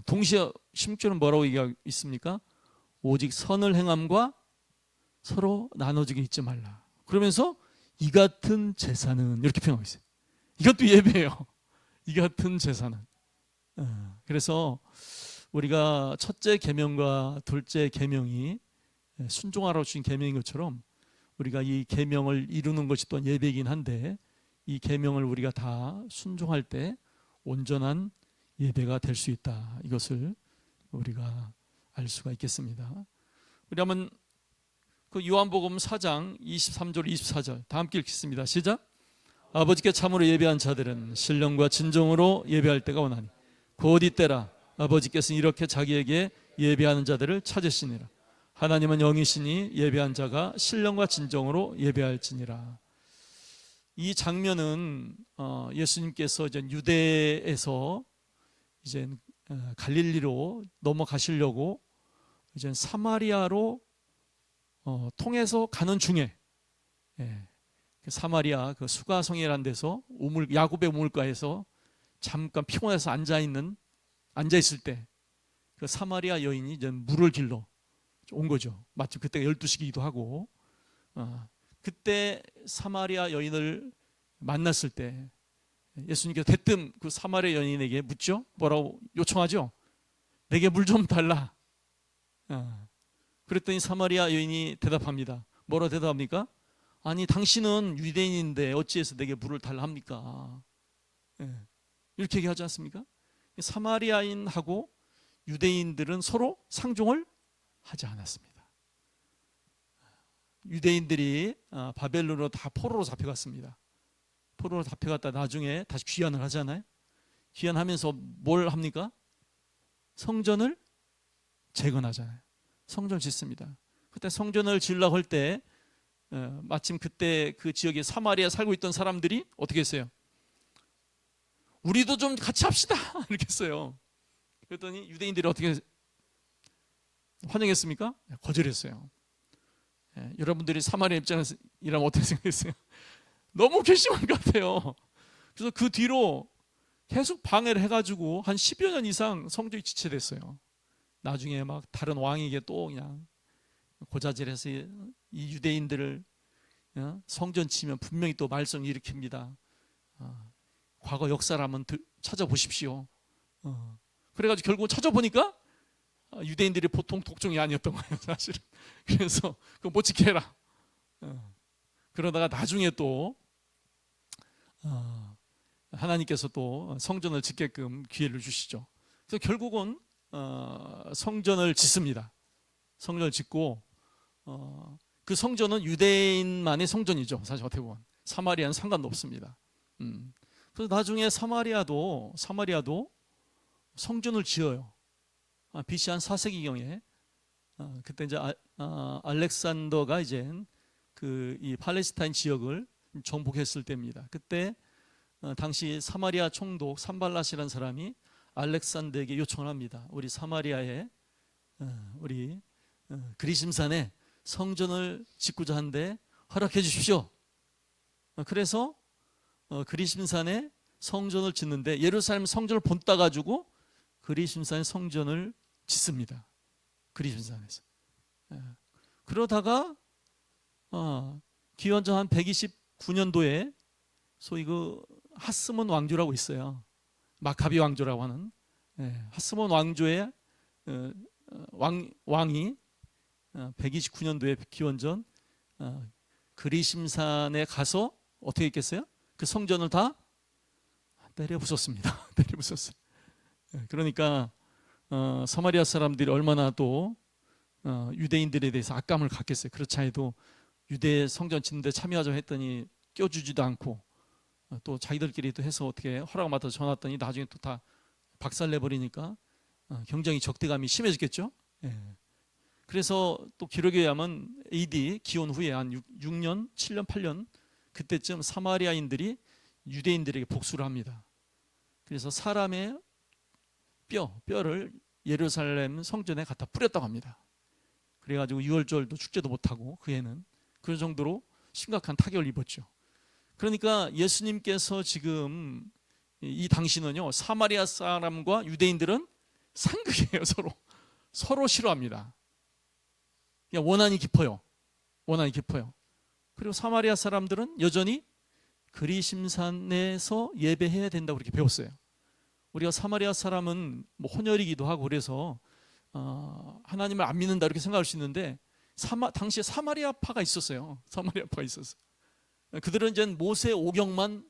S1: 동시에 16절은 뭐라고 얘기하고 있습니까? 오직 선을 행함과 서로 나눠주기 잊지 말라. 그러면서 이 같은 제사는 이렇게 표현하고 있어요. 이것도 예배예요. 이 같은 제사는. 그래서 우리가 첫째 계명과 둘째 계명이 순종하라고 주신 계명인 것처럼 우리가 이 계명을 이루는 것이 또한 예배이긴 한데 이 계명을 우리가 다 순종할 때 온전한 예배가 될 수 있다. 이것을 우리가 알 수가 있겠습니다. 우리 한번 그 요한복음 4장 23절 24절 다 함께 읽겠습니다. 시작. 아버지께 참으로 예배한 자들은 신령과 진정으로 예배할 때가 오나니 곧 이때라. 아버지께서는 이렇게 자기에게 예배하는 자들을 찾으시니라. 하나님은 영이시니 예배한 자가 신령과 진정으로 예배할지니라. 이 장면은 예수님께서 이제 유대에서 이제 갈릴리로 넘어가시려고 이제 사마리아로 통해서 가는 중에 사마리아 그 수가성이라는 데서 야곱의 우물가에서 잠깐 피곤해서 앉아 있을 때 그 사마리아 여인이 이제 물을 길러 온 거죠. 마침 그때가 12시기도 하고 그때 사마리아 여인을 만났을 때 예수님께서 대뜸 그 사마리아 여인에게 묻죠. 뭐라고 요청하죠? 내게 물 좀 달라. 그랬더니 사마리아 여인이 대답합니다. 뭐라고 대답합니까? 아니 당신은 유대인인데 어찌해서 내게 물을 달라 합니까? 이렇게 얘기하지 않습니까? 사마리아인하고 유대인들은 서로 상종을 하지 않았습니다. 유대인들이 바벨론으로 다 포로로 잡혀갔습니다. 포로로 잡혀갔다 나중에 다시 귀환을 하잖아요. 귀환하면서 뭘 합니까? 성전을 재건하잖아요. 성전을 짓습니다. 그때 성전을 지으려고 할 때 마침 그때 그 지역에 사마리아 살고 있던 사람들이 어떻게 했어요? 우리도 좀 같이 합시다 이렇게 했어요. 그랬더니 유대인들이 어떻게 환영했습니까? 거절했어요. 여러분들이 사마리아 입장에서 일하면 어떻게 생각했어요? 너무 괘씸한 것 같아요. 그래서 그 뒤로 계속 방해를 해가지고 한 10여 년 이상 성전이 지체됐어요. 나중에 막 다른 왕에게 또 그냥 고자질해서 이 유대인들을 성전 치면 분명히 또 말썽 일으킵니다. 과거 역사를 한번 찾아보십시오. 그래가지고 결국 찾아보니까 유대인들이 보통 독종이 아니었던 거예요, 사실은. 그래서 그거 못 지켜라. 그러다가 나중에 또 하나님께서 또 성전을 짓게끔 기회를 주시죠. 그래서 결국은 성전을 짓습니다. 성전을 짓고 그 성전은 유대인만의 성전이죠. 사실 어떻게 보면 사마리아는 상관도 없습니다. 그래서 나중에 사마리아도 성전을 지어요. BC 한 4세기경에 그때 이제 알렉산더가 이제 이 팔레스타인 지역을 정복했을 때입니다. 그때 당시 사마리아 총독 산발랏이라는 사람이 알렉산더에게 요청을 합니다. 우리 사마리아에 우리 그리심산에 성전을 짓고자 하는데 허락해 주십시오. 그래서 그리심산에 성전을 짓는데 예루살렘 성전을 본따 가지고 그리심산에 성전을 짓습니다. 그리심산에서. 그러다가 기원전 한 129년도에 소위 그 하스몬 왕조라고 있어요. 마카비 왕조라고 하는 하스몬 왕조의 왕이 129년도에 기원전 그리심산에 가서 어떻게 했겠어요? 그 성전을 다 때려 부쉈습니다. 때려 부쉈어요. 그러니까 사마리아 사람들이 얼마나 또 유대인들에 대해서 악감을 갖겠어요. 그렇지 않아도 유대 성전 짓는데 참여하자고 했더니 껴주지도 않고 또 자기들끼리 또 해서 어떻게 허락 받아서 전화했더니 나중에 또 다 박살내버리니까 굉장히 적대감이 심해졌겠죠. 그래서 또 기록에 의하면 AD 기원 후에 한 6년, 7년, 8년 그때쯤 사마리아인들이 유대인들에게 복수를 합니다. 그래서 사람의 뼈를 예루살렘 성전에 갖다 뿌렸다고 합니다. 그래가지고 유월절도 축제도 못하고 그 해는 그런 정도로 심각한 타격을 입었죠. 그러니까 예수님께서 지금 이 당시는요, 사마리아 사람과 유대인들은 상극이에요. 서로 싫어합니다. 그러니까 원한이 깊어요. 그리고 사마리아 사람들은 여전히 그리심산에서 예배해야 된다고 그렇게 배웠어요. 우리가 사마리아 사람은 뭐 혼혈이기도 하고 그래서 하나님을 안 믿는다 이렇게 생각할 수 있는데 당시에 사마리아파가 있었어요. 그들은 이제 모세 오경만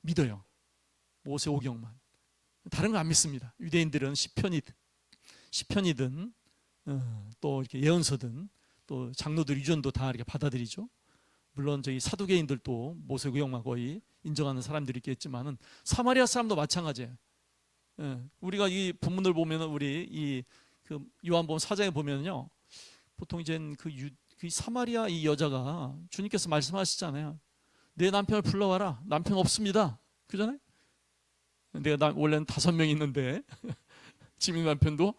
S1: 믿어요. 모세 오경만. 다른 거 안 믿습니다. 유대인들은 시편이든 또 이렇게 예언서든 또 장로들 유전도 다 이렇게 받아들이죠. 물론 저희 사두개인들도 모세 오경만 거의 인정하는 사람들이 있겠지만은 사마리아 사람도 마찬가지예요. 우리가 이 본문을 보면은 우리 그 요한복음 4장에 보면요, 보통 이제 그 사마리아 이 여자가 주님께서 말씀하시잖아요. 내 남편을 불러와라. 남편 없습니다. 그잖아요. 내가 원래는 5명 있는데 지민 남편도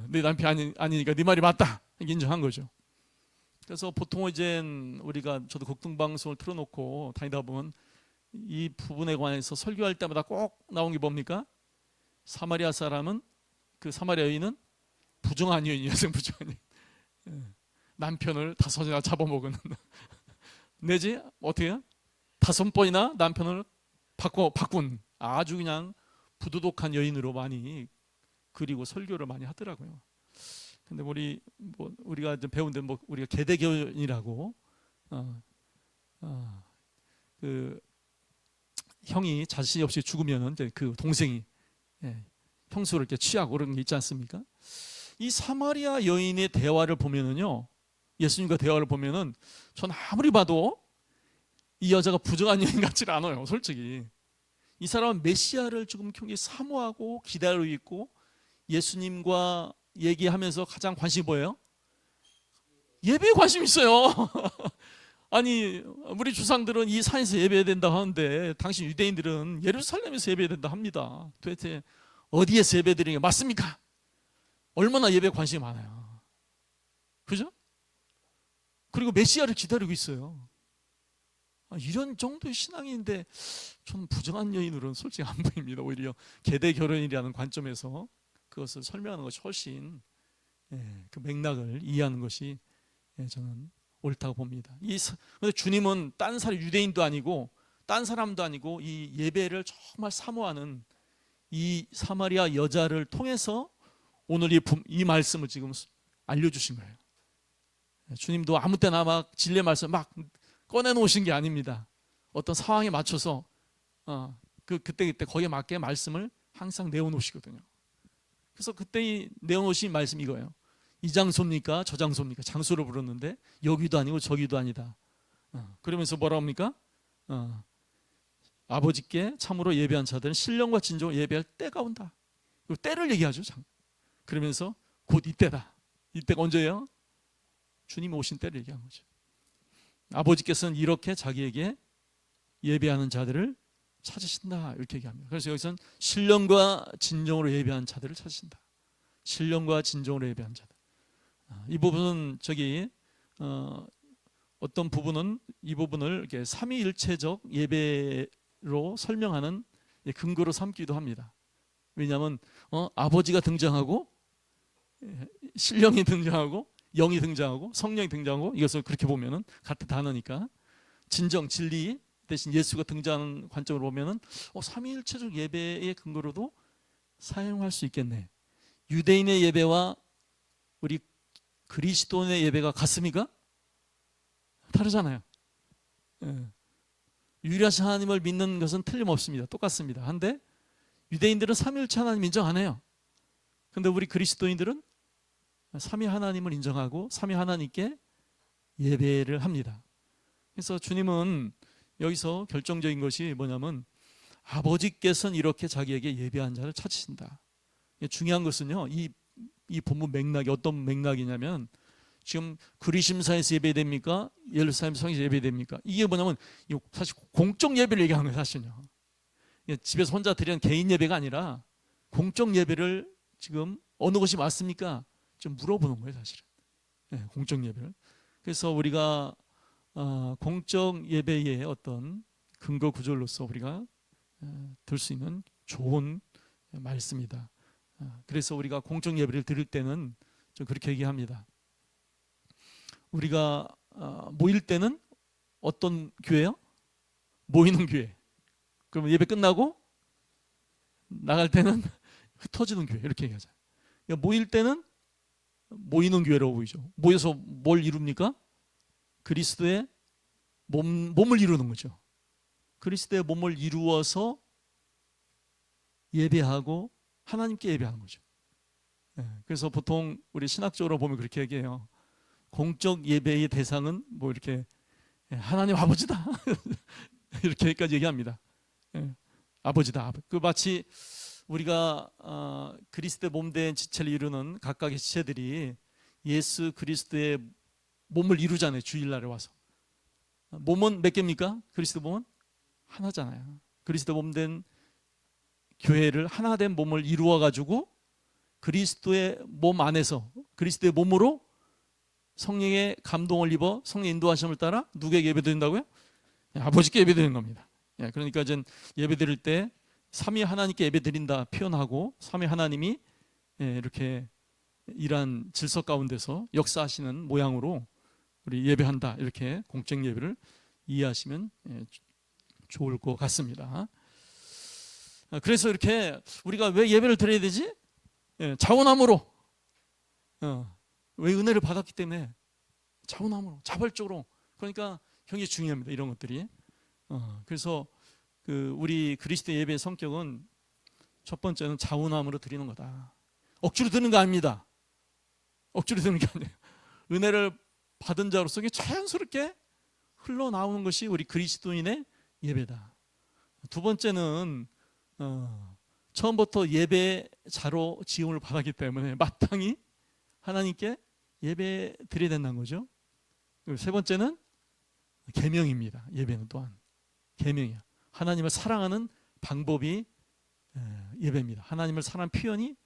S1: 내 남편 아니니까 네 말이 맞다 인정한 거죠. 그래서 보통 이제 저도 극동방송을 틀어놓고 다니다 보면 이 부분에 관해서 설교할 때마다 꼭 나온 게 뭡니까? 사마리아 사람은 그 사마리아 여인은 부정한 여인이에요. 부정한 여인. 남편을 5이나 잡아먹은 내지 어떻게 해요? 5번이나 남편을 바꾼 아주 그냥 부도덕한 여인으로 많이 그리고 설교를 많이 하더라고요. 근데 우리가 배운 데 우리가 계대교인이라고 그 형이 자신이 없이 죽으면은 이제 그 동생이 형수를 이렇게 취하고 그런 게 있지 않습니까? 이 사마리아 여인의 대화를 보면은요, 예수님과 대화를 보면은 전 아무리 봐도 이 여자가 부정한 여인 같지는 않아요. 솔직히 이 사람은 메시아를 조금 굉장히 사모하고 기다리고 있고 예수님과 얘기하면서 가장 관심이 뭐예요? 예배에 관심이 있어요. 아니 우리 조상들은 이 산에서 예배해야 된다고 하는데 당신 유대인들은 예루살렘에서 예배해야 된다 합니다. 도대체 어디에서 예배드리는 게 맞습니까? 얼마나 예배에 관심이 많아요. 그죠? 그리고 메시아를 기다리고 있어요. 이런 정도의 신앙인데 저는 부정한 여인으로는 솔직히 안 보입니다. 오히려 계대 결혼이라는 관점에서 그것을 설명하는 것이 훨씬 그 맥락을 이해하는 것이 저는 옳다고 봅니다. 그런데 주님은 딴 사람 유대인도 아니고 딴 사람도 아니고 이 예배를 정말 사모하는 이 사마리아 여자를 통해서 오늘 이 말씀을 지금 알려주신 거예요. 주님도 아무 때나 막 진리의 말씀 막 꺼내놓으신 게 아닙니다. 어떤 상황에 맞춰서 그때 거기에 맞게 말씀을 항상 내어놓으시거든요. 그래서 그때 내어놓으신 말씀이 이거예요. 이 장소입니까? 저 장소입니까? 장소를 부르는데 여기도 아니고 저기도 아니다. 그러면서 뭐라 합니까? 아버지께 참으로 예배한 자들은 신령과 진정으로 예배할 때가 온다. 때를 얘기하죠. 그러면서 곧 이때다. 이때가 언제예요? 주님이 오신 때를 얘기한 거죠. 아버지께서는 이렇게 자기에게 예배하는 자들을 찾으신다, 이렇게 얘기합니다. 그래서 여기서는 신령과 진정으로 예배하는 자들을 찾으신다. 신령과 진정으로 예배하는 자들. 이 부분은 어떤 부분은 이 부분을 이렇게 삼위일체적 예배로 설명하는 근거로 삼기도 합니다. 왜냐하면 아버지가 등장하고 신령이 등장하고 영이 등장하고 성령이 등장하고, 이것을 그렇게 보면은 같은 단어니까 진정 진리 대신 예수가 등장하는 관점으로 보면은 삼위일체적 예배의 근거로도 사용할 수 있겠네. 유대인의 예배와 우리 그리스도인의 예배가 같습니까? 다르잖아요. 유일하신 하나님을 믿는 것은 틀림없습니다. 똑같습니다. 한데 유대인들은 삼위일체 하나님 인정 안 해요. 근데 우리 그리스도인들은 삼위 하나님을 인정하고 삼위 하나님께 예배를 합니다. 그래서 주님은 여기서 결정적인 것이 뭐냐면 아버지께서는 이렇게 자기에게 예배한 자를 찾으신다. 중요한 것은요, 이 본문 맥락이 어떤 맥락이냐면, 지금 그리심사에서 예배됩니까? 예루살렘 성에서 예배됩니까? 이게 뭐냐면 사실 공적 예배를 얘기하는 거예요. 사실은요, 집에서 혼자 드리는 개인 예배가 아니라 공적 예배를 지금 어느 것이 맞습니까? 좀 물어보는 거예요, 사실은. 공적 예배를. 그래서 우리가 공적 예배의 어떤 근거 구절로서 우리가 들 수 있는 좋은 말씀이다. 그래서 우리가 공적 예배를 드릴 때는 좀 그렇게 얘기합니다. 우리가 모일 때는 어떤 교회요? 모이는 교회. 그러면 예배 끝나고 나갈 때는 흩어지는 교회, 이렇게 얘기하잖아요. 그러니까 모일 때는 모이는 교회라고 보이죠. 모여서 뭘 이룹니까? 그리스도의 몸을 이루는 거죠. 그리스도의 몸을 이루어서 예배하고 하나님께 예배하는 거죠. 그래서 보통 우리 신학적으로 보면 그렇게 얘기해요. 공적 예배의 대상은 뭐 이렇게 하나님 아버지다 이렇게까지 얘기합니다. 아버지다. 그 마치 우리가 그리스도의 몸된 지체를 이루는 각각의 지체들이 예수 그리스도의 몸을 이루잖아요. 주일날에 와서. 몸은 몇 개입니까? 그리스도 몸은 하나잖아요. 그리스도 몸된 교회를 하나 된 몸을 이루어 가지고 그리스도의 몸 안에서 그리스도의 몸으로 성령의 감동을 입어 성령 인도하심을 따라 누구에게 예배드린다고요? 아버지께 예배드리는 겁니다. 그러니까 이제 예배드릴 때 삼위 하나님께 예배드린다 표현하고, 삼위 하나님이 이렇게 이러한 질서 가운데서 역사하시는 모양으로 우리 예배한다, 이렇게 공적 예배를 이해하시면 좋을 것 같습니다. 그래서 이렇게 우리가 왜 예배를 드려야 되지? 자원함으로, 왜 은혜를 받았기 때문에 자원함으로, 자발적으로. 그러니까 굉장히 중요합니다, 이런 것들이. 그래서 우리 그리스도 예배의 성격은 첫 번째는 자원함으로 드리는 거다. 억지로 드는 거 아닙니다. 억지로 드는 게 아니에요. 은혜를 받은 자로서 자연스럽게 흘러나오는 것이 우리 그리스도인의 예배다. 두 번째는 처음부터 예배자로 지음을 받았기 때문에 마땅히 하나님께 예배 드려야 된다는 거죠. 세 번째는 계명입니다. 예배는 또한 계명이야. 하나님을 사랑하는 방법이 예배입니다. 하나님을 사랑하는 표현이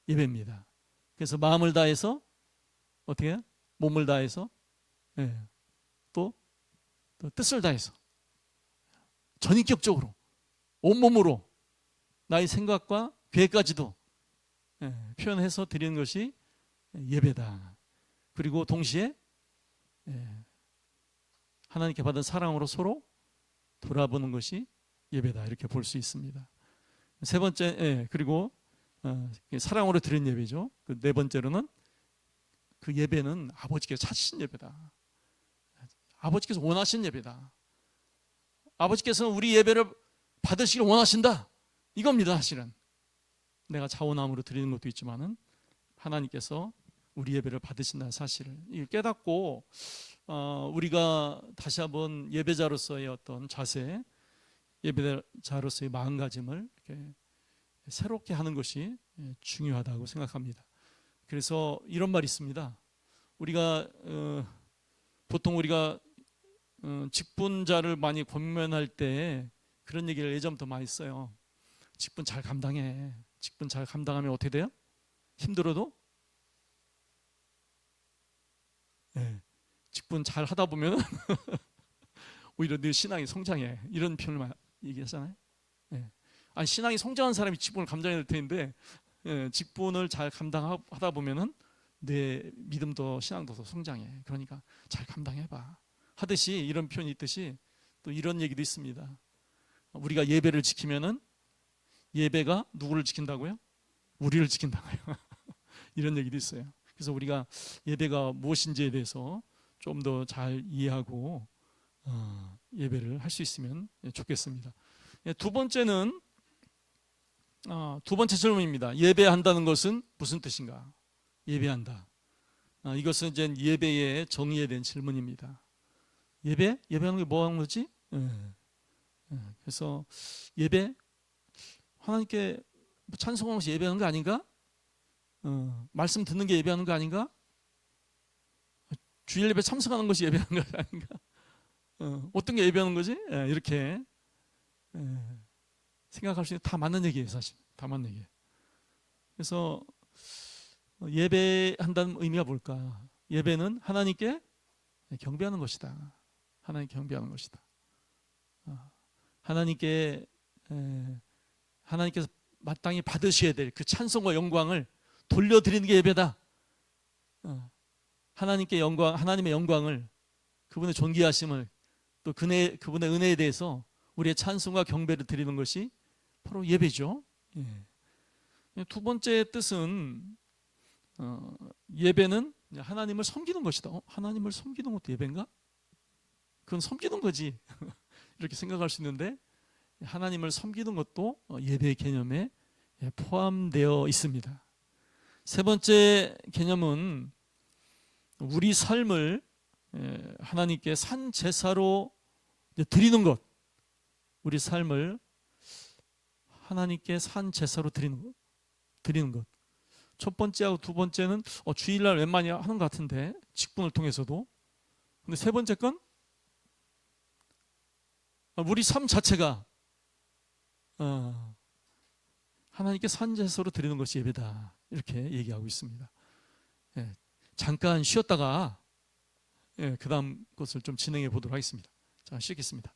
S1: 예배입니다. 그래서 마음을 다해서 어떻게 해요? 몸을 다해서, 또 뜻을 다해서 전인격적으로 온몸으로 나의 생각과 계획까지도 표현해서 드리는 것이 예배다. 그리고 동시에 하나님께 받은 사랑으로 서로 돌아보는 것이 예배다, 이렇게 볼 수 있습니다. 세 번째, 그리고 사랑으로 드린 예배죠. 네 번째로는 그 예배는 아버지께서 찾으신 예배다. 아버지께서 원하신 예배다. 아버지께서는 우리 예배를 받으시길 원하신다. 이겁니다. 사실은 내가 자원함으로 드리는 것도 있지만은 하나님께서 우리 예배를 받으신다는 사실을 깨닫고 우리가 다시 한번 예배자로서의 어떤 자세, 예배자로서의 마음가짐을 이렇게 새롭게 하는 것이 중요하다고 생각합니다. 그래서 이런 말이 있습니다. 우리가 보통 우리가 직분자를 많이 권면할 때 그런 얘기를 예전부터 많이 써요. 직분 잘 감당해. 직분 잘 감당하면 어떻게 돼요? 힘들어도 직분 잘 하다 보면 오히려 내 신앙이 성장해. 이런 표현을 얘기하잖아요. 아니, 신앙이 성장한 사람이 직분을 감당해야 될 텐데 직분을 잘 감당하다 보면은 내 믿음도 신앙도 더 성장해. 그러니까 잘 감당해봐 하듯이, 이런 표현이 있듯이 또 이런 얘기도 있습니다. 우리가 예배를 지키면은 예배가 누구를 지킨다고요? 우리를 지킨다고요. 이런 얘기도 있어요. 그래서 우리가 예배가 무엇인지에 대해서 좀 더 잘 이해하고 예배를 할 수 있으면 좋겠습니다. 두 번째는 두 번째 질문입니다. 예배한다는 것은 무슨 뜻인가? 예배한다. 이것은 이제 예배의 정의에 대한 질문입니다. 예배하는 게 뭐 하는 거지? 그래서 예배, 하나님께 찬송하는 것이 예배하는 거 아닌가? 말씀 듣는 게 예배하는 거 아닌가? 주일 예배 참석하는 것이 예배하는 거 아닌가? 어떤 게 예배하는 거지? 이렇게 생각할 수 있는, 다 맞는 얘기예요. 사실 다 맞는 얘기예요. 그래서 예배한다는 의미가 뭘까? 예배는 하나님께 경배하는 것이다. 하나님께 경배하는 것이다. 하나님께서 마땅히 받으셔야 될 그 찬송과 영광을 돌려드리는 게 예배다. 하나님께 하나님의 영광을, 그분의 존귀하심을, 또 그분의 은혜에 대해서 우리의 찬송과 경배를 드리는 것이 바로 예배죠. 두 번째 뜻은 예배는 하나님을 섬기는 것이다. 하나님을 섬기는 것도 예배인가? 그건 섬기는 거지. 이렇게 생각할 수 있는데, 하나님을 섬기는 것도 예배 개념에 포함되어 있습니다. 세 번째 개념은 우리 삶을 하나님께 산 제사로 드리는 것. 우리 삶을 하나님께 산 제사로 드리는 것. 첫 번째하고 두 번째는 주일날 웬만히 하는 것 같은데, 직분을 통해서도. 근데 세 번째 건 우리 삶 자체가 하나님께 산 제사로 드리는 것이 예배다. 이렇게 얘기하고 있습니다. 잠깐 쉬었다가 그 다음 것을 좀 진행해 보도록 하겠습니다. 자, 쉬겠습니다.